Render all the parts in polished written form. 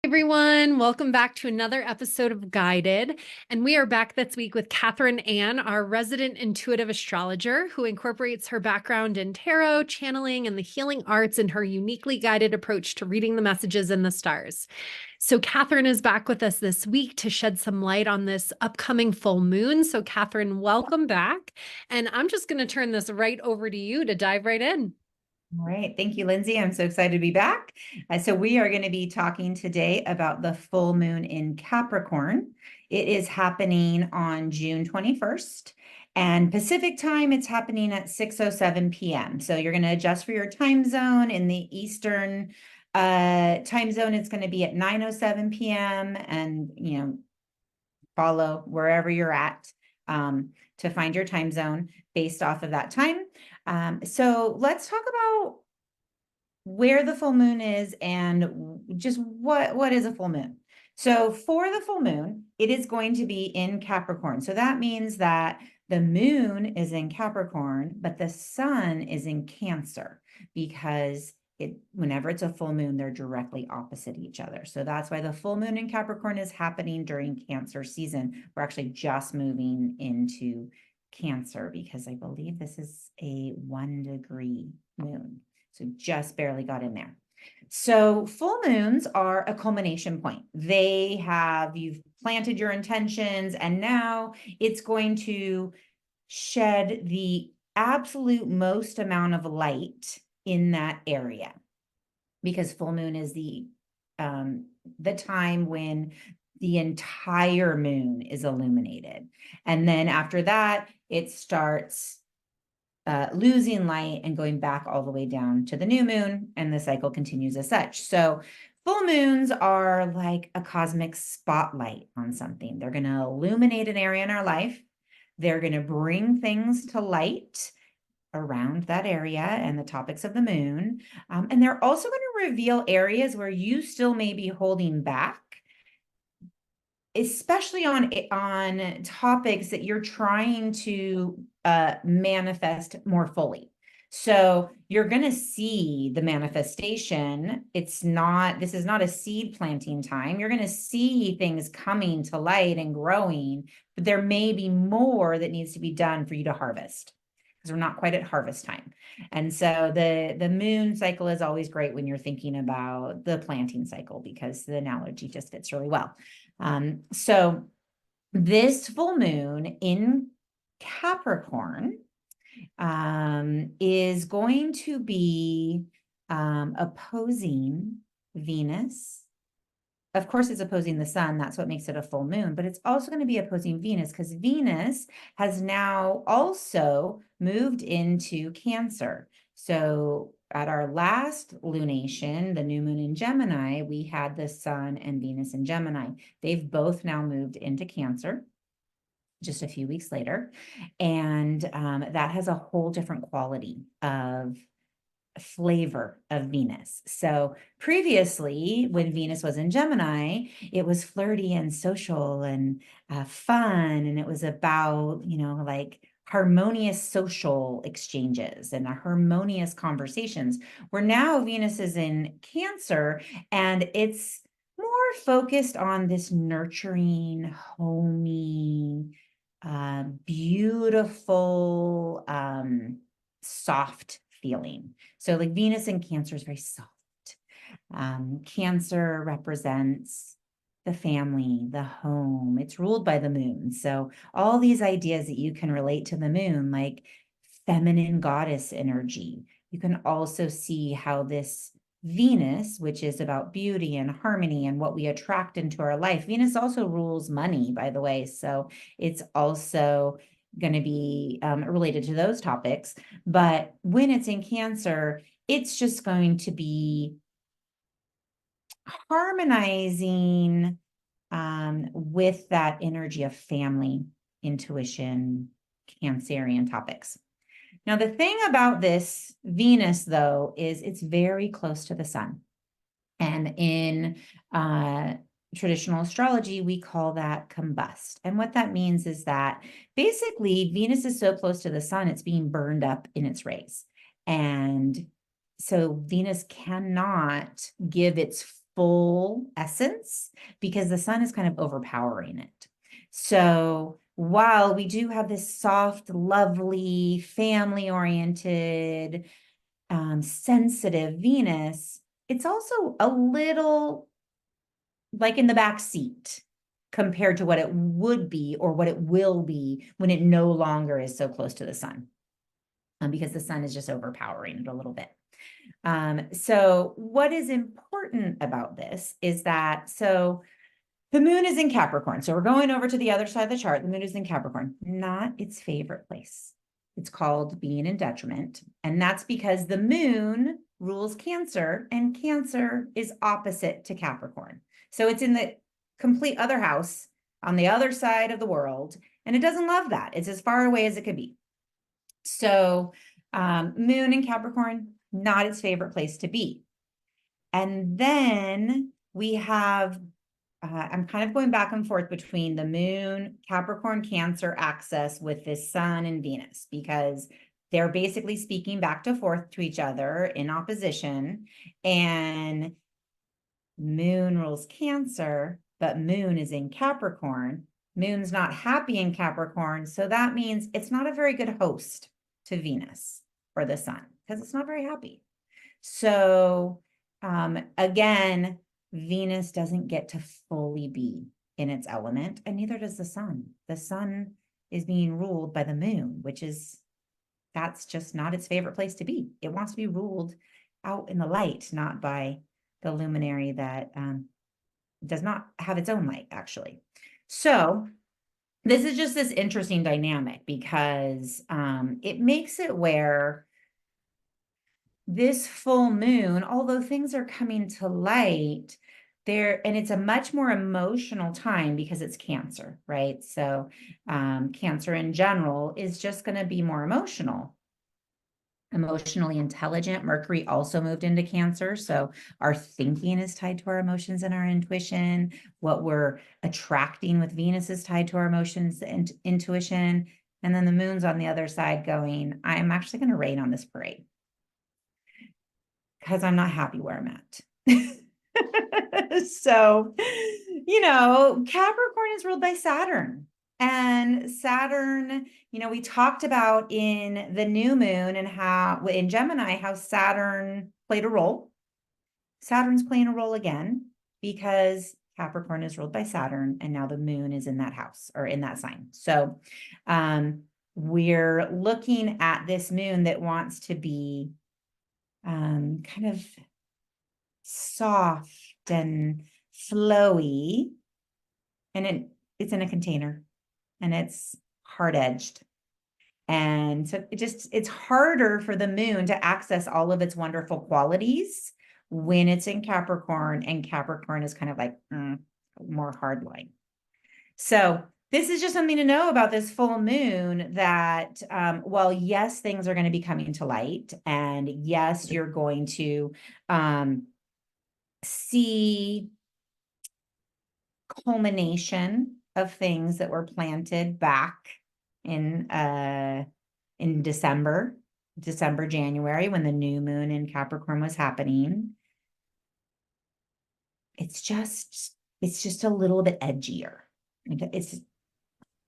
Everyone, welcome back to another episode of Guided. And we are back this week with Catherine Ann, our resident intuitive astrologer, who incorporates her background in tarot, channeling, and the healing arts in her uniquely guided approach to reading the messages in the stars. So, Catherine is back with us this week to shed some light on this upcoming full moon. So, Catherine, welcome back. And I'm just going to turn this right over to you to dive right in. All right. Thank you, Lindsay. I'm so excited to be back. So we are going to be talking today about the full moon in Capricorn. It is happening on June 21st. And Pacific time, it's happening at 6:07 p.m. So you're going to adjust for your time zone. In the Eastern time zone, it's going to be at 9:07 p.m. And, follow wherever you're at to find your time zone based off of that time. So let's talk about where the full moon is and just what is a full moon. So for the full moon, it is going to be in Capricorn. So that means that the moon is in Capricorn, but the sun is in Cancer, because whenever it's a full moon, they're directly opposite each other. So that's why the full moon in Capricorn is happening during Cancer season. We're actually just moving into Cancer because I believe this is a 1-degree moon. So just barely got in there. So full moons are a culmination point. You've planted your intentions, and now it's going to shed the absolute most amount of light in that area, because full moon is the time when the entire moon is illuminated. And then after that, it starts losing light and going back all the way down to the new moon, and the cycle continues as such. So full moons are like a cosmic spotlight on something. They're going to illuminate an area in our life. They're going to bring things to light around that area and the topics of the moon. And they're also going to reveal areas where you still may be holding back, especially on topics that you're trying to manifest more fully. So you're going to see the manifestation. This is not a seed planting time. You're going to see things coming to light and growing, but there may be more that needs to be done for you to harvest, because we're not quite at harvest time. And so the moon cycle is always great when you're thinking about the planting cycle, because the analogy just fits really well. So this full moon in Capricorn is going to be opposing Venus. Of course, it's opposing the sun. That's what makes it a full moon, but it's also going to be opposing Venus, because Venus has now also moved into Cancer. So at our last lunation, the new moon in Gemini, we had the sun and Venus in Gemini. They've both now moved into Cancer just a few weeks later. And that has a whole different quality of flavor of Venus. So previously, when Venus was in Gemini, it was flirty and social and fun. And it was about, like harmonious social exchanges and harmonious conversations, where now Venus is in Cancer, and it's more focused on this nurturing, homey, beautiful, soft feeling. So like Venus in Cancer is very soft. Cancer represents the family, the home. It's ruled by the moon. So all these ideas that you can relate to the moon, like feminine goddess energy, you can also see how this Venus, which is about beauty and harmony and what we attract into our life. Venus also rules money, by the way. So it's also going to be related to those topics. But when it's in Cancer, it's just going to be harmonizing with that energy of family, intuition, Cancerian topics. Now, the thing about this Venus, though, is it's very close to the sun. And in traditional astrology, we call that combust. And what that means is that basically Venus is so close to the sun, it's being burned up in its rays. And so Venus cannot give its full essence because the sun is kind of overpowering it. So while we do have this soft, lovely, family-oriented, sensitive Venus, it's also a little like in the back seat compared to what it would be or what it will be when it no longer is so close to the sun, because the sun is just overpowering it a little bit. So what is important about this is that, so the moon is in Capricorn. So we're going over to the other side of the chart. The moon is in Capricorn, not its favorite place. It's called being in detriment. And that's because the moon rules Cancer, and Cancer is opposite to Capricorn. So it's in the complete other house on the other side of the world. And it doesn't love that. It's as far away as it could be. So moon in Capricorn, not its favorite place to be. And then we have, I'm kind of going back and forth between the moon, Capricorn, Cancer axis with this sun and Venus, because they're basically speaking back to forth to each other in opposition. And moon rules Cancer, but moon is in Capricorn. Moon's not happy in Capricorn. So that means it's not a very good host to Venus or the sun because it's not very happy. So again, Venus doesn't get to fully be in its element, and neither does the sun. The sun is being ruled by the moon, which is, that's just not its favorite place to be. It wants to be ruled out in the light, not by the luminary that does not have its own light, actually. So this is just this interesting dynamic because it makes it where this full moon, although things are coming to light, and it's a much more emotional time because it's Cancer, right? So Cancer in general is just going to be more emotionally intelligent. Mercury also moved into Cancer. So our thinking is tied to our emotions and our intuition. What we're attracting with Venus is tied to our emotions and intuition. And then the moon's on the other side going, I'm actually going to rain on this parade because I'm not happy where I'm at. So, Capricorn is ruled by Saturn. And Saturn, we talked about in the new moon and how in Gemini, how Saturn played a role. Saturn's playing a role again because Capricorn is ruled by Saturn, and now the moon is in that house or in that sign. So we're looking at this moon that wants to be kind of soft and flowy, and it's in a container and it's hard-edged. And so it's harder for the moon to access all of its wonderful qualities when it's in Capricorn, and Capricorn is kind of like more hardline. So this is just something to know about this full moon that while yes, things are going to be coming to light, and yes, you're going to see culmination of things that were planted back in December, January, when the new moon in Capricorn was happening. It's just a little bit edgier. It's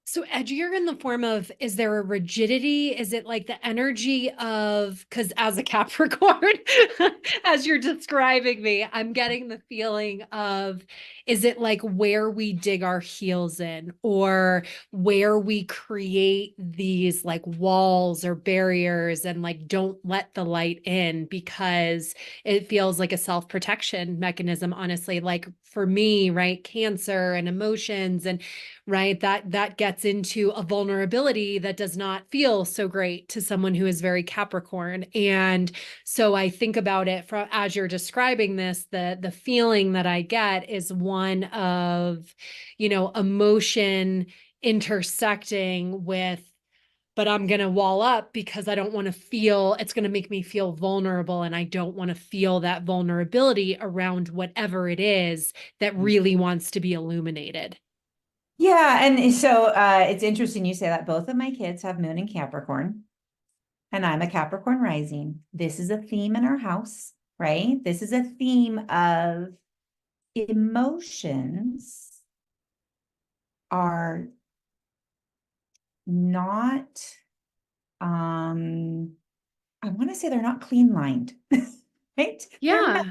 So edgier in the form of, is there a rigidity? Is it like the energy of, because as a Capricorn, as you're describing me, I'm getting the feeling of, is it like where we dig our heels in, or where we create these like walls or barriers and like don't let the light in because it feels like a self-protection mechanism, honestly. Like for me, right, Cancer and emotions and right, that gets into a vulnerability that does not feel so great to someone who is very Capricorn. And so I think about it from, as you're describing this, the feeling that I get is one of, emotion intersecting with, but I'm going to wall up because I don't want to feel, it's going to make me feel vulnerable. And I don't want to feel that vulnerability around whatever it is that really wants to be illuminated. yeah. And so it's interesting you say that. Both of my kids have moon in Capricorn, and I'm a Capricorn rising. This is a theme in our house, right? This is a theme of emotions are not, I want to say they're not clean lined, right? Yeah.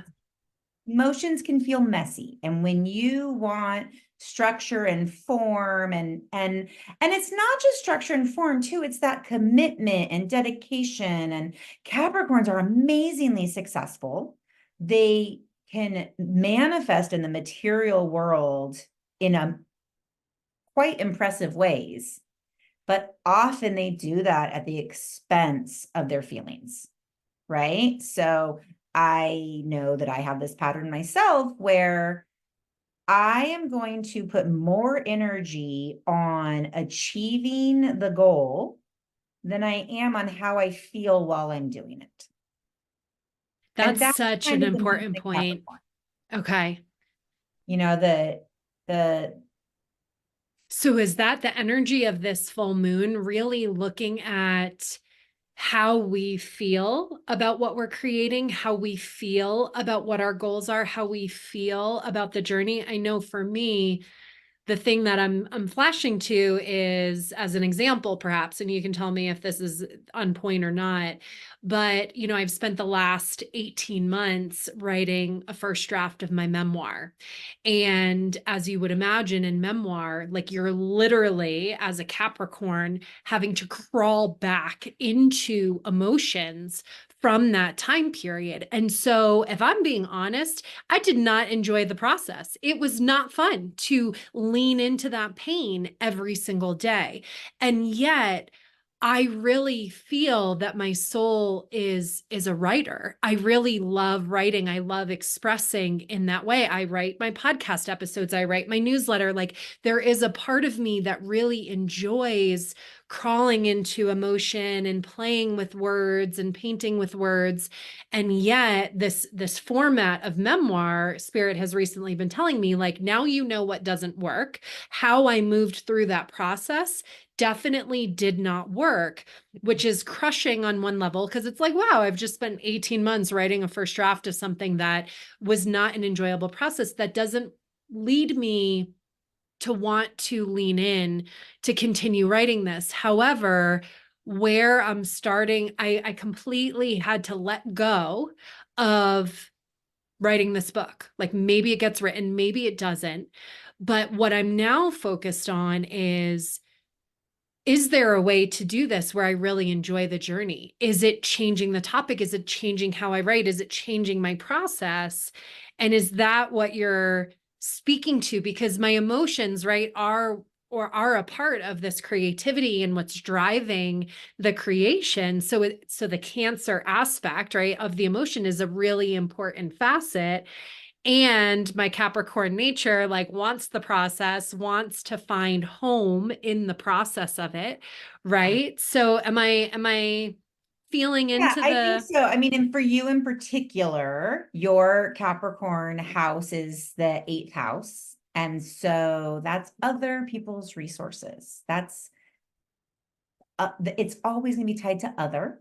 Emotions can feel messy. And when you want structure and form and it's not just structure and form too, it's that commitment and dedication. And Capricorns are amazingly successful. They can manifest in the material world in a quite impressive ways, but often they do that at the expense of their feelings, right? So I know that I have this pattern myself where I am going to put more energy on achieving the goal than I am on how I feel while I'm doing it. And That's that's such kind an of the moon important in point. Capricorn. Okay. You know, the So is that the energy of this full moon really looking at how we feel about what we're creating, how we feel about what our goals are, how we feel about the journey? I know for me, the thing that I'm flashing to is as an example, perhaps, and you can tell me if this is on point or not. But I've spent the last 18 months writing a first draft of my memoir. And as you would imagine in memoir, like you're literally, as a Capricorn, having to crawl back into emotions from that time period. And so, if I'm being honest, I did not enjoy the process. It was not fun to lean into that pain every single day. And yet, I really feel that my soul is a writer. I really love writing. I love expressing in that way. I write my podcast episodes, I write my newsletter. Like there is a part of me that really enjoys crawling into emotion and playing with words and painting with words. And yet this format of memoir, Spirit has recently been telling me, like, now you know what doesn't work. How I moved through that process definitely did not work, which is crushing on one level because it's like, wow, I've just spent 18 months writing a first draft of something that was not an enjoyable process. That doesn't lead me to want to lean in to continue writing this. However, where I'm starting, I completely had to let go of writing this book. Like maybe it gets written, maybe it doesn't. But what I'm now focused on is there a way to do this where I really enjoy the journey? Is it changing the topic? Is it changing how I write? Is it changing my process? And is that what you're speaking to? Because my emotions, right, are a part of this creativity and what's driving the creation. So the Cancer aspect, right, of the emotion is a really important facet. And my Capricorn nature like wants the process, wants to find home in the process of it, right? So am I feeling Yeah, into I think the so. I mean, and for you in particular, your Capricorn house is the eighth house. And so that's other people's resources. It's always going to be tied to other.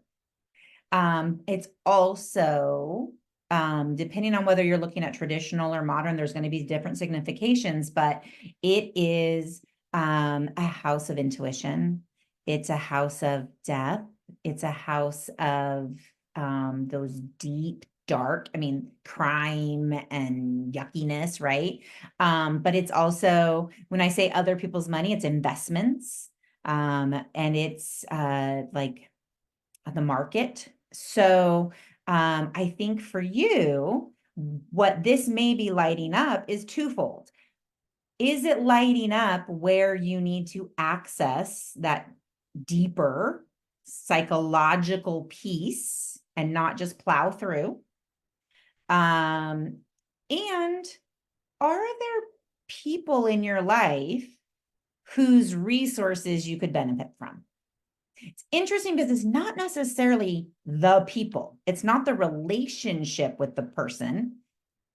It's also, depending on whether you're looking at traditional or modern, there's going to be different significations, but it is a house of intuition. It's a house of depth. It's a house of those deep, dark, I mean, crime and yuckiness, right? But it's also, when I say other people's money, it's investments. And it's like the market. So I think for you, what this may be lighting up is twofold. Is it lighting up where you need to access that deeper psychological piece and not just plow through? And are there people in your life whose resources you could benefit from? It's interesting because it's not necessarily the people. It's not the relationship with the person.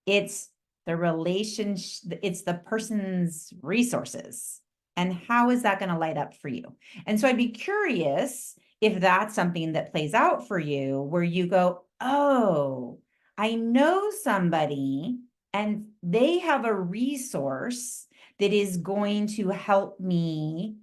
It's the relationship, it's the person's resources. And how is that going to light up for you? And so I'd be curious if that's something that plays out for you where you go, oh, I know somebody and they have a resource that is going to help me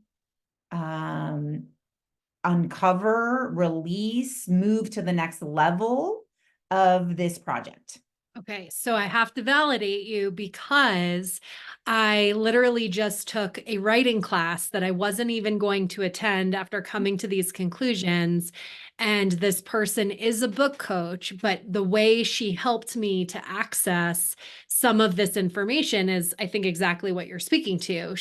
uncover, release, move to the next level of this project. Okay, so I have to validate you because I literally just took a writing class that I wasn't even going to attend after coming to these conclusions. And this person is a book coach, but the way she helped me to access some of this information is, I think, exactly what you're speaking to.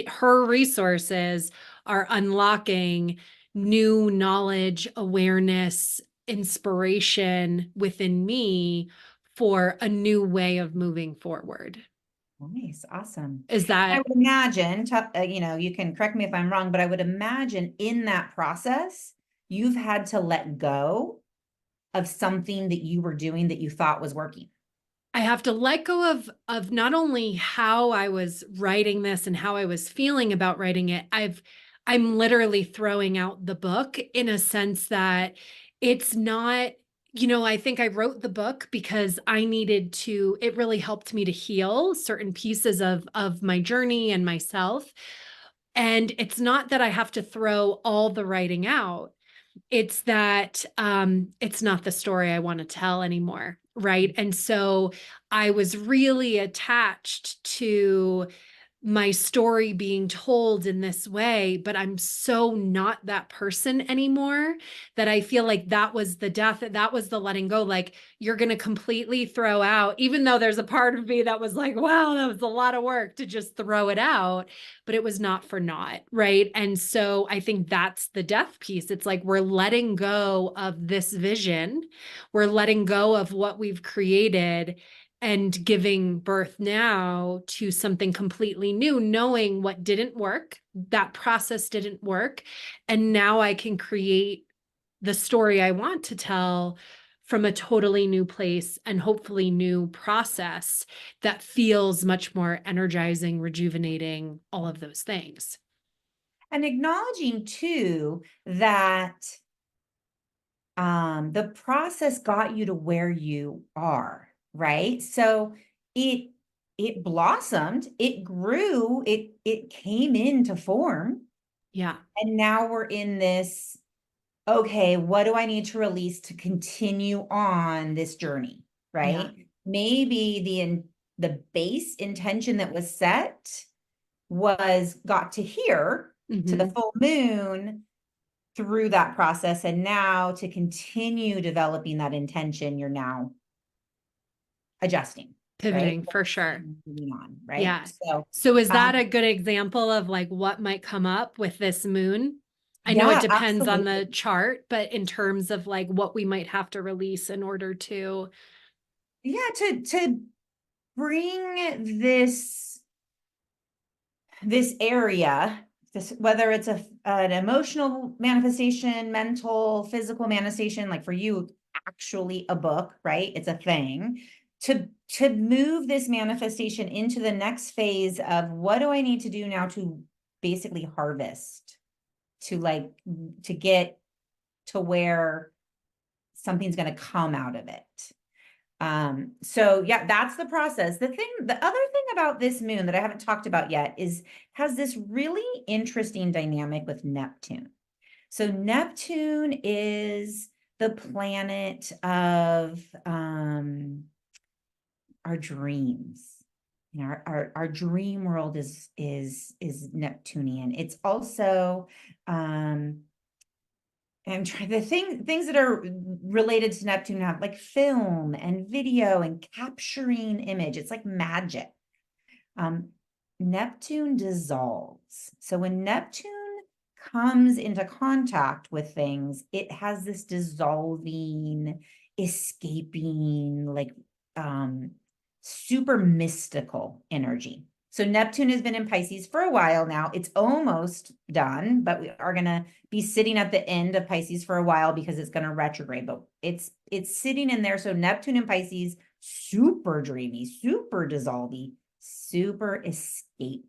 Her resources are unlocking new knowledge, awareness, inspiration within me for a new way of moving forward. Nice, awesome. Is I that would imagine, you can correct me if I'm wrong, but I would imagine in that process, you've had to let go of something that you were doing that you thought was working. I have to let go of not only how I was writing this and how I was feeling about writing it. I'm literally throwing out the book in a sense that it's not, I think I wrote the book because I needed to, it really helped me to heal certain pieces of my journey and myself. And it's not that I have to throw all the writing out. It's that it's not the story I want to tell anymore. Right. And so I was really attached to my story being told in this way, but I'm so not that person anymore that I feel like that was the death, that was the letting go. Like you're going to completely throw out, even though there's a part of me that was like, wow, that was a lot of work to just throw it out, but it was not for naught. Right. And so I think that's the death piece. It's like we're letting go of this vision, we're letting go of what we've created and giving birth now to something completely new, knowing what didn't work, that process didn't work. And now I can create the story I want to tell from a totally new place and hopefully new process that feels much more energizing, rejuvenating, all of those things. And acknowledging too that the process got you to where you are, right? So it it blossomed, it grew, it came into form, Yeah. and now we're in this, okay, what do I need to release to continue on this journey, Yeah. right? Maybe the base intention that was set was got to here, to the Mm-hmm. full moon, through that process, and now to continue developing that intention, you're now adjusting, right? Pivoting for sure. Moving on, right? Yeah. So So is that um a good example of like what might come up with this moon? I know it yeah, depends on absolutely. the chart, but in terms of like what we might have to release in order to, Yeah, to bring this area, this, whether it's an emotional manifestation, mental, physical manifestation, like for you, actually a book, right? It's a thing. To move this manifestation into the next phase of what do I need to do now to basically harvest, to like to get to where something's going to come out of it. So yeah, that's the process. The other thing about this moon that I haven't talked about yet is has this really interesting dynamic with Neptune. So Neptune is the planet of our dreams. You know, our dream world is Neptunian. It's also I'm trying the things that are related to Neptune have like film and video and capturing image. It's like magic. Um, Neptune dissolves. So when Neptune comes into contact with things, it has this dissolving, escaping, like super mystical energy. So Neptune has been in Pisces for a while now. It's almost done, but we are going to be sitting at the end of Pisces for a while because it's going to retrograde, but it's sitting in there. So Neptune in Pisces, super dreamy, super dissolving, super escape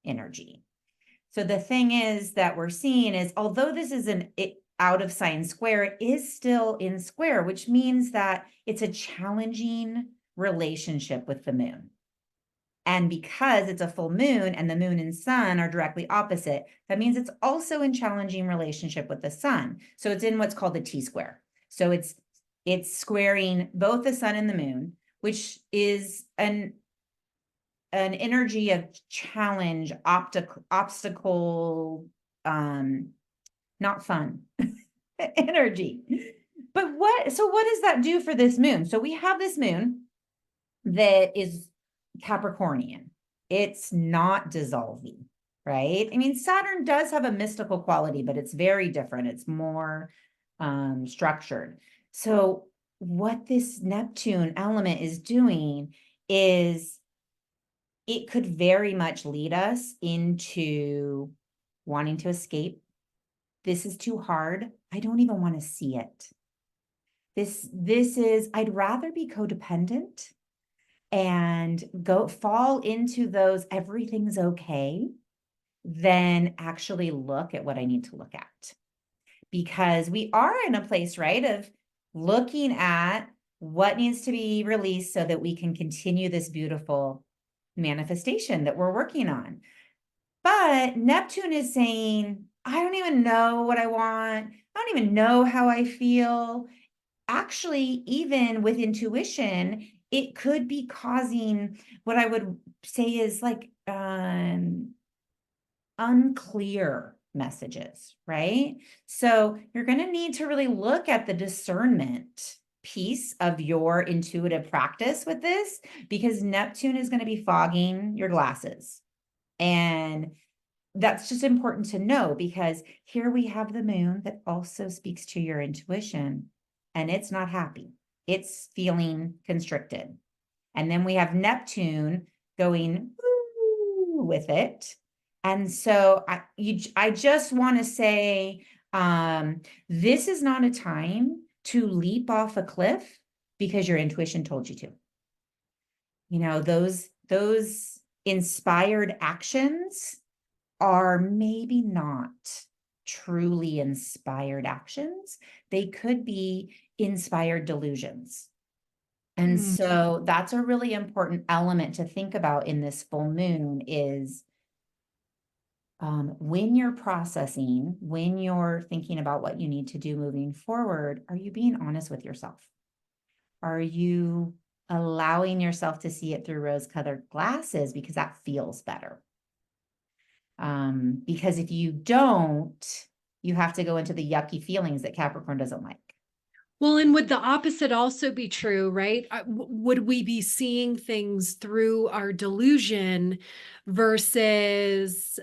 energy. So the thing is that we're seeing is, although this is out of sign square, it is still in square, which means that it's a challenging relationship with the moon. And because it's a full moon and the moon and sun are directly opposite, that means it's also in challenging relationship with the sun. So it's in what's called the T-square. So it's squaring both the sun and the moon, which is an energy of challenge, obstacle, not fun energy. But what does that do for this moon? So we have this moon that is Capricornian. It's not dissolving, right? I mean, Saturn does have a mystical quality, but it's very different. It's more structured. So what this Neptune element is doing is it could very much lead us into wanting to escape. This is too hard. I don't even want to see it. This is, I'd rather be codependent and fall into those everything's okay than actually look at what I need to look at. Because we are in a place, right, of looking at what needs to be released so that we can continue this beautiful manifestation that we're working on. But Neptune is saying, I don't even know what I want. I don't even know how I feel. Actually, even with intuition, it could be causing what I would say is like unclear messages, right? So you're going to need to really look at the discernment piece of your intuitive practice with this, because Neptune is going to be fogging your glasses. And that's just important to know, because here we have the moon that also speaks to your intuition, and it's not happy. It's feeling constricted. And then we have Neptune going with it. And so I just want to say, this is not a time to leap off a cliff because your intuition told you to. You know, those inspired actions are maybe not truly inspired actions. They could be inspired delusions. And so that's a really important element to think about in this full moon is when you're processing, when you're thinking about what you need to do moving forward, are you being honest with yourself? Are you allowing yourself to see it through rose-colored glasses because that feels better? Because if you don't, you have to go into the yucky feelings that Capricorn doesn't like. Well, and would the opposite also be true, right? Would we be seeing things through our delusion versus,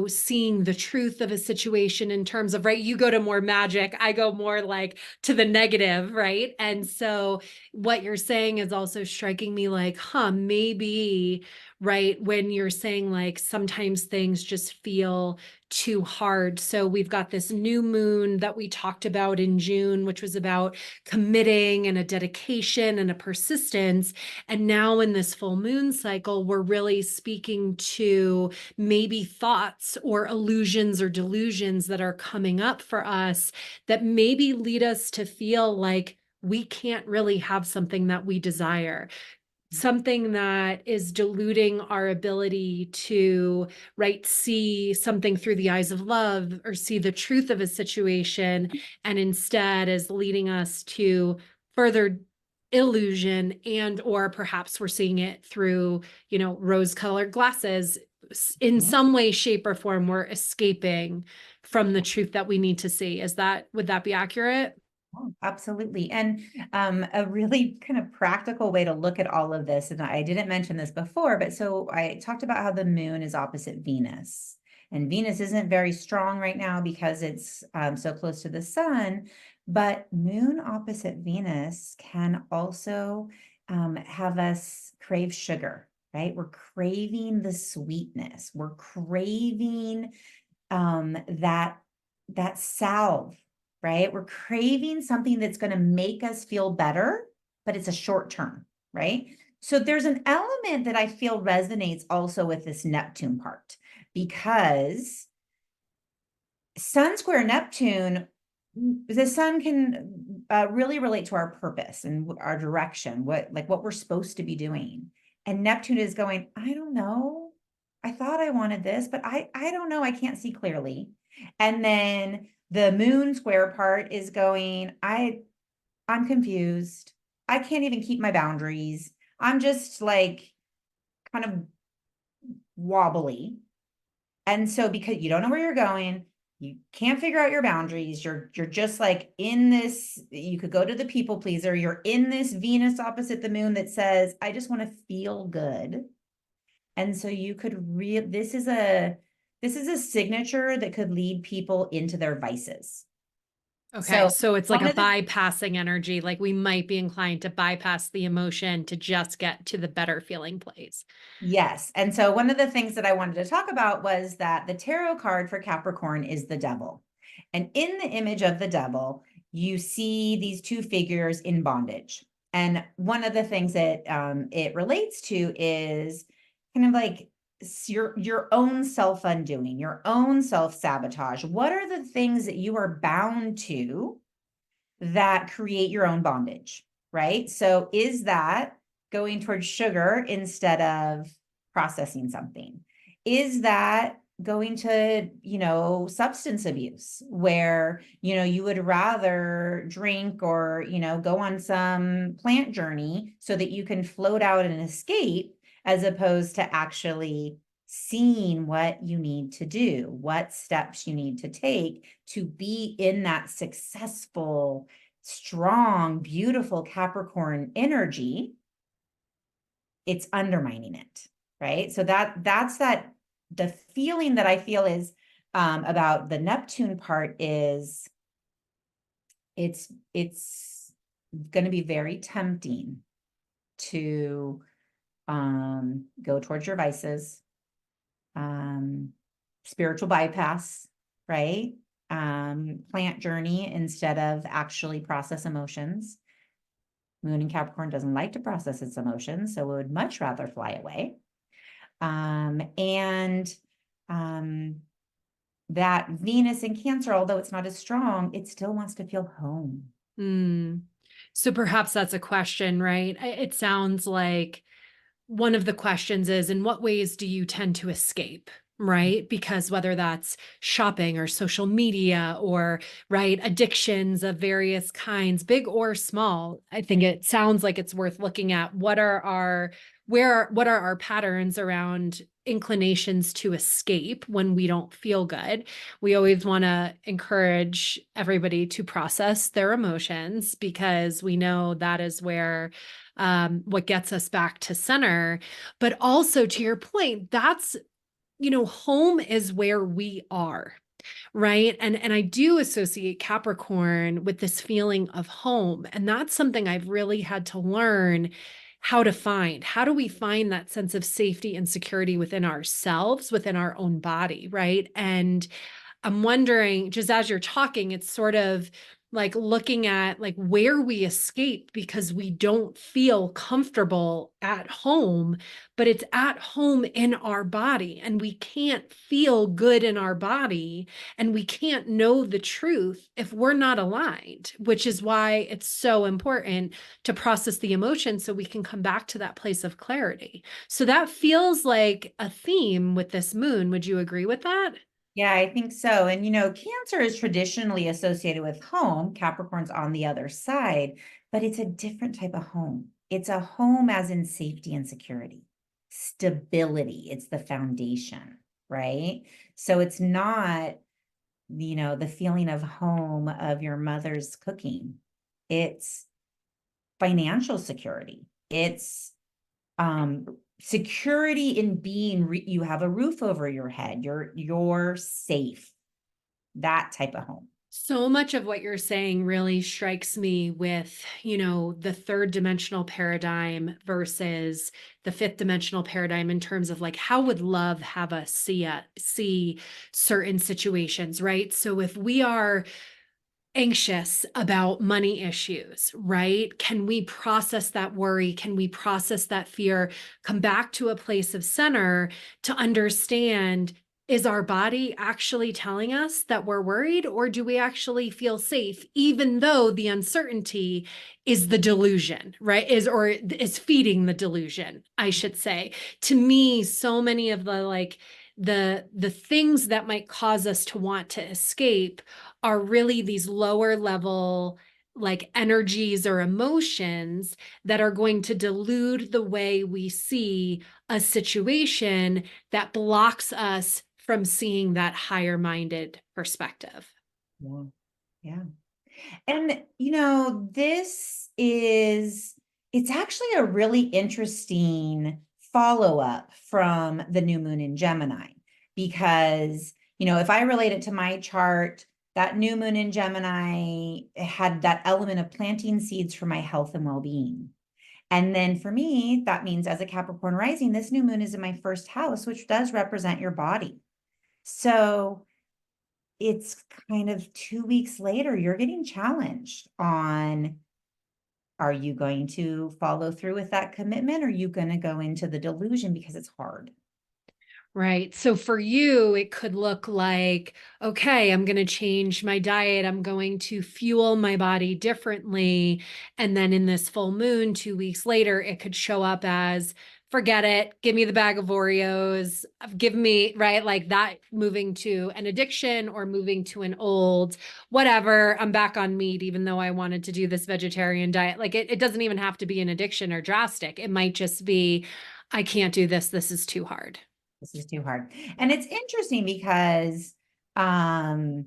seeing the truth of a situation in terms of, right? You go to more magic, I go more like to the negative, right? And so what you're saying is also striking me like, maybe, right? When you're saying like sometimes things just feel too hard. So we've got this new moon that we talked about in June, which was about committing and a dedication and a persistence. And now in this full moon cycle, we're really speaking to maybe thoughts or illusions or delusions that are coming up for us that maybe lead us to feel like we can't really have something that we desire, something that is diluting our ability to, right, see something through the eyes of love or see the truth of a situation, and instead is leading us to further illusion, and or perhaps we're seeing it through, rose-colored glasses. In some way, shape, or form, we're escaping from the truth that we need to see. Would that be accurate? Oh, absolutely. And a really kind of practical way to look at all of this, and I didn't mention this before, but so I talked about how the moon is opposite Venus. And Venus isn't very strong right now because it's so close to the sun, but moon opposite Venus can also have us crave sugar, right? We're craving the sweetness. We're craving that salve, right? We're craving something that's going to make us feel better, but it's a short term, right? So there's an element that I feel resonates also with this Neptune part, because Sun square Neptune the sun can really relate to our purpose and our direction, what we're supposed to be doing. And Neptune is going, I don't know. I thought I wanted this, but I don't know. I can't see clearly. And then the moon square part is going, I'm confused. I can't even keep my boundaries. I'm just like kind of wobbly. And so because you don't know where you're going, you can't figure out your boundaries, you're just like in this, you could go to the people pleaser, you're in this Venus opposite the moon that says, I just want to feel good. And so you could this is a signature that could lead people into their vices. Okay, So so it's like one a of the bypassing energy, like we might be inclined to bypass the emotion to just get to the better feeling place. Yes. And so one of the things that I wanted to talk about was that the tarot card for Capricorn is the devil. And in the image of the devil, you see these two figures in bondage. And one of the things that it relates to is kind of like your own self-undoing, your own self-sabotage. What are the things that you are bound to that create your own bondage, right? So is that going towards sugar instead of processing something? Is that going to, substance abuse where, you would rather drink or, go on some plant journey so that you can float out and escape as opposed to actually seeing what you need to do, what steps you need to take to be in that successful, strong, beautiful Capricorn energy. It's undermining it, right? So that's the feeling that I feel is about the Neptune part is it's going to be very tempting to go towards your vices, spiritual bypass, right? Plant journey instead of actually process emotions. Moon in Capricorn doesn't like to process its emotions, so it would much rather fly away. And that Venus in Cancer, although it's not as strong, it still wants to feel home. Mm. So perhaps that's a question, right? It sounds like one of the questions is, in what ways do you tend to escape? Right. Because whether that's shopping or social media or, right, addictions of various kinds, big or small, I think it sounds like it's worth looking at what are what are our patterns around inclinations to escape when we don't feel good. We always want to encourage everybody to process their emotions because we know that is where what gets us back to center. But also, to your point, that's, home is where we are, right? And I do associate Capricorn with this feeling of home. And that's something I've really had to learn how to find. How do we find that sense of safety and security within ourselves, within our own body, right? And I'm wondering, just as you're talking, it's sort of like looking at like where we escape because we don't feel comfortable at home, but it's at home in our body and we can't feel good in our body and we can't know the truth if we're not aligned, which is why it's so important to process the emotion so we can come back to that place of clarity. So that feels like a theme with this moon. Would you agree with that? Yeah, I think so. And, Cancer is traditionally associated with home. Capricorn's on the other side, but it's a different type of home. It's a home as in safety and security, stability. It's the foundation, right? So it's not, the feeling of home of your mother's cooking. It's financial security. It's security in being you have a roof over your head, you're safe, that type of home. So much of what you're saying really strikes me with, the third dimensional paradigm versus the fifth dimensional paradigm in terms of like how would love have us see certain situations, right? So if we are anxious about money issues, right? Can we process that worry? Can we process that fear? Come back to a place of center to understand is our body actually telling us that we're worried, or do we actually feel safe, even though the uncertainty is the delusion, right? Is feeding the delusion, I should say. To me, so many of the things that might cause us to want to escape are really these lower level like energies or emotions that are going to delude the way we see a situation that blocks us from seeing that higher minded perspective. Yeah. Yeah. And, you know, it's actually a really interesting follow-up from the new moon in Gemini, because, you know, if I relate it to my chart, that new moon in Gemini had that element of planting seeds for my health and well-being. And then for me, that means as a Capricorn rising, this new moon is in my first house, which does represent your body. So it's kind of 2 weeks later, you're getting challenged on, are you going to follow through with that commitment? Or are you going to go into the delusion because it's hard? Right. So for you, it could look like, okay, I'm going to change my diet. I'm going to fuel my body differently. And then in this full moon, 2 weeks later, it could show up as, forget it, give me the bag of Oreos, give me, right? Like that, moving to an addiction or moving to an old, whatever. I'm back on meat, even though I wanted to do this vegetarian diet. Like it doesn't even have to be an addiction or drastic. It might just be, I can't do this. This is too hard. This is too hard. And it's interesting because um,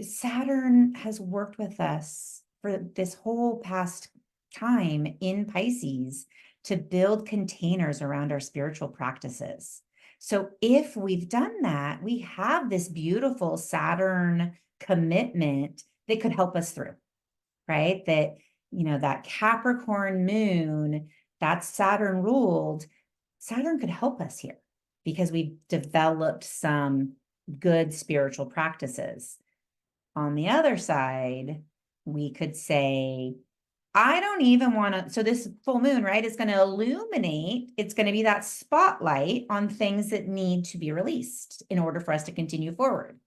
Saturn has worked with us for this whole past time in Pisces to build containers around our spiritual practices. So if we've done that, we have this beautiful Saturn commitment that could help us through, right? That, you know, that Capricorn moon, that's Saturn ruled, Saturn could help us here because we've developed some good spiritual practices. On the other side, we could say, I don't even want to. So, this full moon, right, is going to illuminate, it's going to be that spotlight on things that need to be released in order for us to continue forward.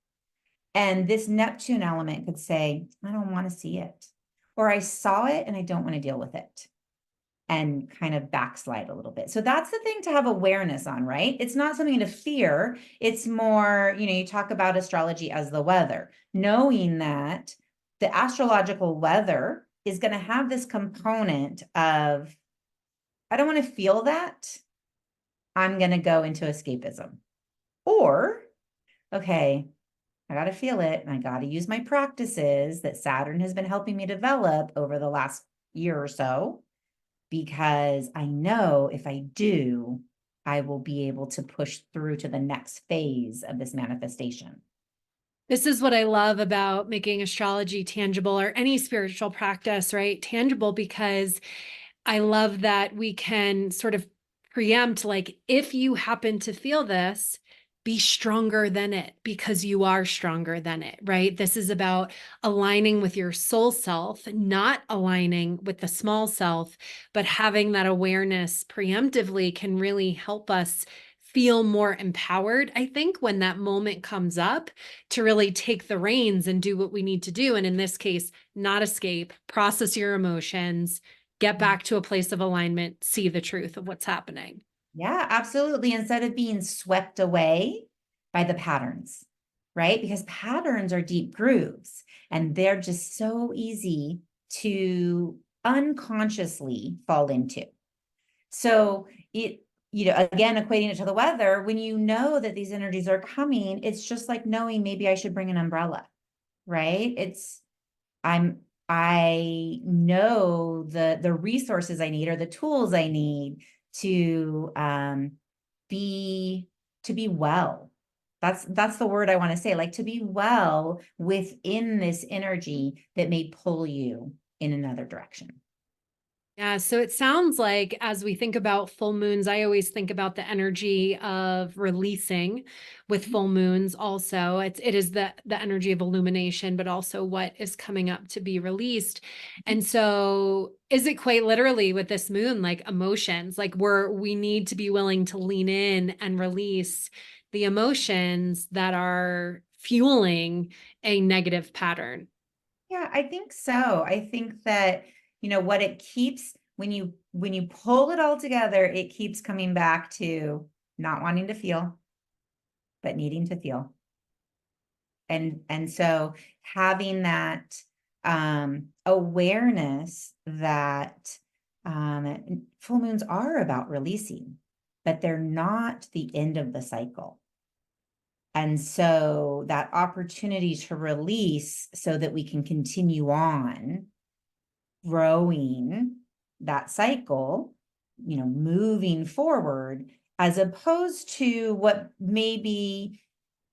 And this Neptune element could say, I don't want to see it, or I saw it and I don't want to deal with it, and kind of backslide a little bit. So that's the thing to have awareness on, right? It's not something to fear. It's more, you know, you talk about astrology as the weather, knowing that the astrological weather is going to have this component of, I don't want to feel that. I'm going to go into escapism. Or, okay, I got to feel it and I got to use my practices that Saturn has been helping me develop over the last year or so, because I know if I do, I will be able to push through to the next phase of this manifestation. This is what I love about making astrology tangible, or any spiritual practice, right? Tangible, because I love that we can sort of preempt, like, if you happen to feel this, be stronger than it because you are stronger than it, right? This is about aligning with your soul self, not aligning with the small self, but having that awareness preemptively can really help us feel more empowered, I think, when that moment comes up, to really take the reins and do what we need to do. And in this case, not escape, process your emotions, get back to a place of alignment, see the truth of what's happening. Yeah, absolutely. Instead of being swept away by the patterns, right? Because patterns are deep grooves and they're just so easy to unconsciously fall into. So you know, again, equating it to the weather, when you know that these energies are coming, it's just like knowing maybe I should bring an umbrella, right? I know the resources I need or the tools I need to be well. That's the word I want to say, like to be well within this energy that may pull you in another direction. Yeah, so it sounds like as we think about full moons, I always think about the energy of releasing with full moons also. It is the energy of illumination, but also what is coming up to be released. And so is it quite literally with this moon like emotions? Like we need to be willing to lean in and release the emotions that are fueling a negative pattern. Yeah, I think so. I think that, what it keeps when you pull it all together, it keeps coming back to not wanting to feel, but needing to feel. And so having that awareness that full moons are about releasing, but they're not the end of the cycle. And so that opportunity to release so that we can continue on growing that cycle, moving forward, as opposed to what may be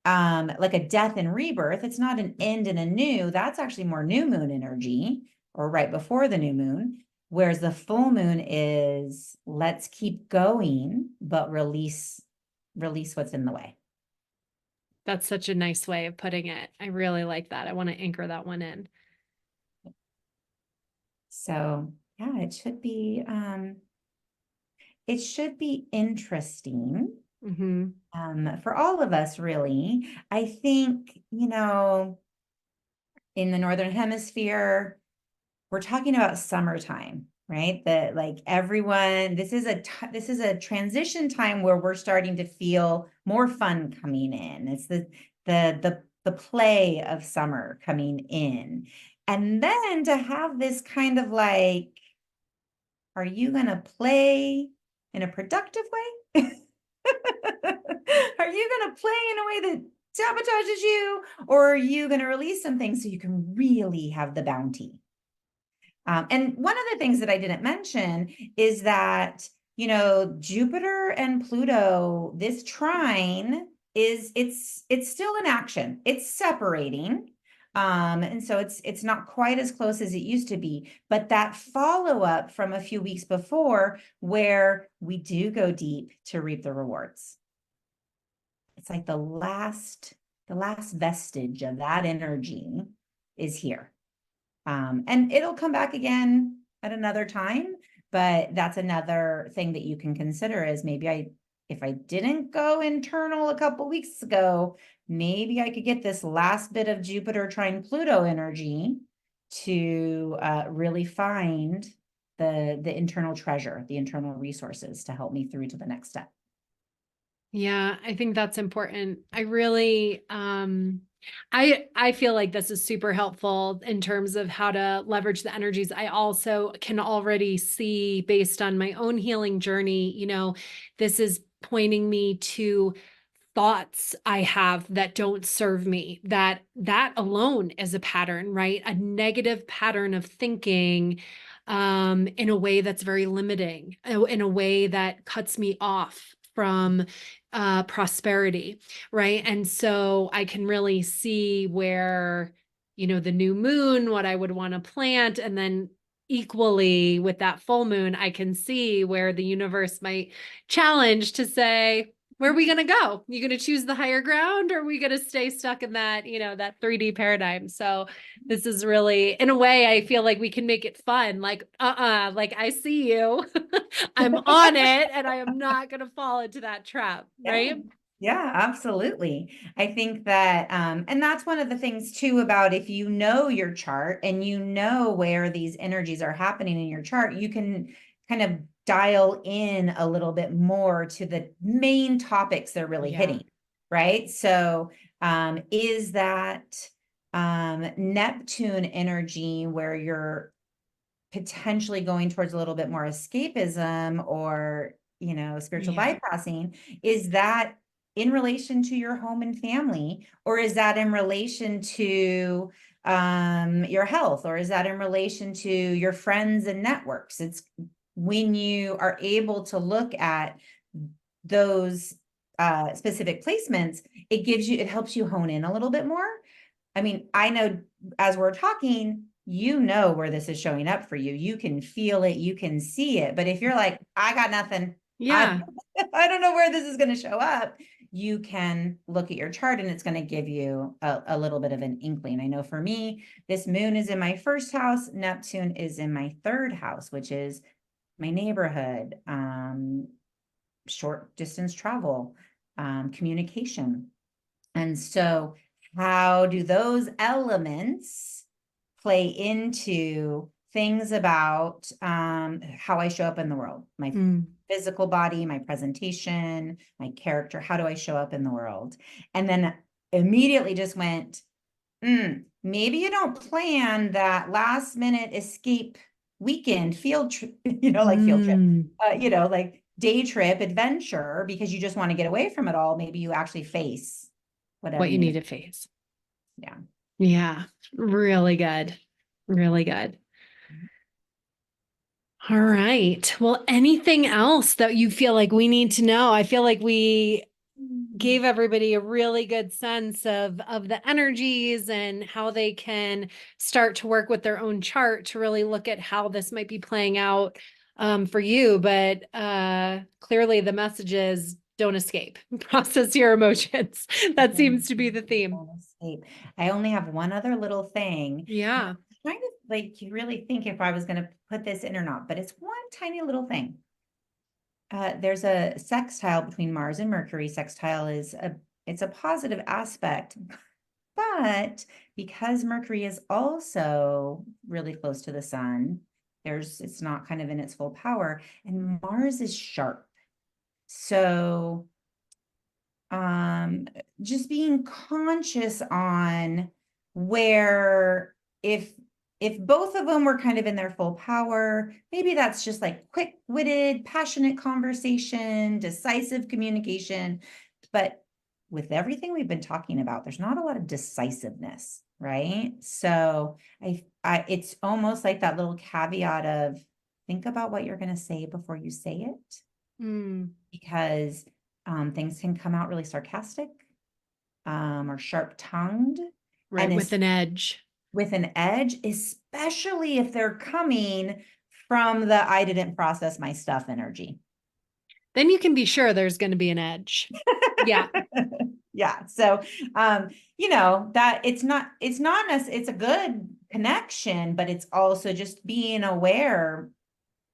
like a death and rebirth. It's not an end and a new. That's actually more new moon energy, or right before the new moon. Whereas the full moon is let's keep going, but release what's in the way. That's such a nice way of putting it. I really like that. I want to anchor that one in. So yeah, it should be interesting Hmm. for all of us, really. I think, in the Northern Hemisphere, we're talking about summertime, right? That like everyone, this is a transition time where we're starting to feel more fun coming in. It's the play of summer coming in. And then to have this kind of like, are you going to play in a productive way? Are you going to play in a way that sabotages you? Or are you going to release some things so you can really have the bounty? And one of the things that I didn't mention is that, Jupiter and Pluto, this trine it's still in action. It's separating. And so it's not quite as close as it used to be, but that follow-up from a few weeks before where we do go deep to reap the rewards. It's like the last vestige of that energy is here. And it'll come back again at another time, but that's another thing that you can consider is if I didn't go internal a couple weeks ago, maybe I could get this last bit of Jupiter trine Pluto energy to really find the internal treasure, the internal resources to help me through to the next step. Yeah, I think that's important. I really I feel like this is super helpful in terms of how to leverage the energies. I also can already see based on my own healing journey, this is pointing me to thoughts I have that don't serve me. That alone is a pattern, right? A negative pattern of thinking in a way that's very limiting, in a way that cuts me off from prosperity, right? And so I can really see where, the new moon, what I would want to plant, and then equally with that full moon, I can see where the universe might challenge to say, where are we going to go? You going to choose the higher ground, or are we going to stay stuck in that, that 3D paradigm? So this is really, in a way, I feel like we can make it fun. Like, like I see you, I'm on it, and I am not going to fall into that trap. Yeah. Right. Yeah, absolutely. I think that, and that's one of the things too about if you know your chart and you know where these energies are happening in your chart, you can kind of dial in a little bit more to the main topics they're really Yeah. hitting, right? So, is that Neptune energy where you're potentially going towards a little bit more escapism or, spiritual Yeah. bypassing, is that in relation to your home and family, or is that in relation to your health, or is that in relation to your friends and networks? It's when you are able to look at those specific placements, it helps you hone in a little bit more. I mean, I know as we're talking, you know where this is showing up for you. You can feel it, you can see it. But if you're like, I got nothing, I, Yeah. I don't know where this is going to show up, you can look at your chart and it's going to give you a little bit of an inkling. I know for me, this moon is in my first house, Neptune is in my third house, which is my neighborhood, short distance travel, communication. And so, how do those elements play into things about how I show up in the world? My physical body, my presentation, my character. How do I show up in the world? And then immediately just went, maybe you don't plan that last minute escape weekend field trip, like field trip, like day trip adventure, because you just want to get away from it all. Maybe you actually face whatever What you you need to face. Yeah. Yeah. Really good. Really good. All right. Well, anything else that you feel like we need to know? I feel like we gave everybody a really good sense of the energies and how they can start to work with their own chart to really look at how this might be playing out for you. But clearly the message is don't escape, process your emotions. That seems to be the theme. I only have one other little thing. Yeah. Trying to like really think if I was going to put this in or not, but it's one tiny little thing. There's a sextile between Mars and Mercury. Sextile is it's a positive aspect, but because Mercury is also really close to the sun, it's not kind of in its full power, and Mars is sharp. So just being conscious on where if both of them were kind of in their full power, maybe that's just like quick-witted, passionate conversation, decisive communication. But with everything we've been talking about, there's not a lot of decisiveness, right? So it's almost like that little caveat of think about what you're going to say before you say it, because things can come out really sarcastic, or sharp-tongued. Right. And With an edge. with an edge, especially if they're coming from the I didn't process my stuff energy. Then you can be sure there's going to be an edge. Yeah. Yeah. So, that it's a good connection, but it's also just being aware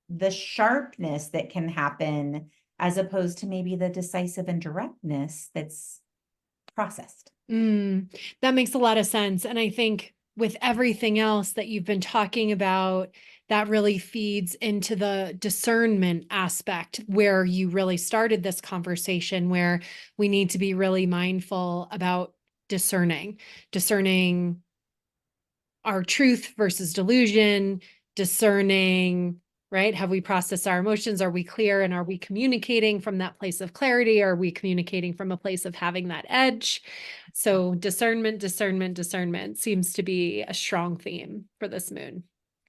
the sharpness that can happen as opposed to maybe the decisive and directness that's processed. That makes a lot of sense. And I think with everything else that you've been talking about, that really feeds into the discernment aspect where you really started this conversation, where we need to be really mindful about discerning our truth versus delusion, discerning, right? Have we processed our emotions? Are we clear? And are we communicating from that place of clarity? Are we communicating from a place of having that edge? So discernment seems to be a strong theme for this moon.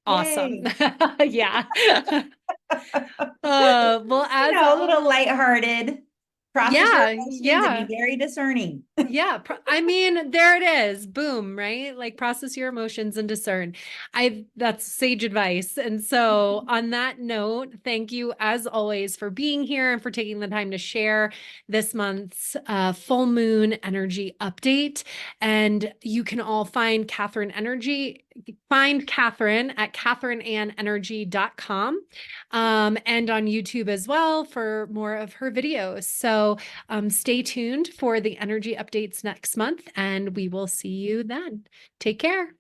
Awesome. Yay. Yeah. Well, as a little lighthearted, process your emotions and be very discerning. Yeah. I mean, there it is. Boom, right? Like process your emotions and discern. That's sage advice. And so on that note, thank you as always for being here and for taking the time to share this month's full moon energy update. And you can all find Catherine at catherineannenergy.com, and on YouTube as well for more of her videos. So stay tuned for the energy updates next month, and we will see you then. Take care.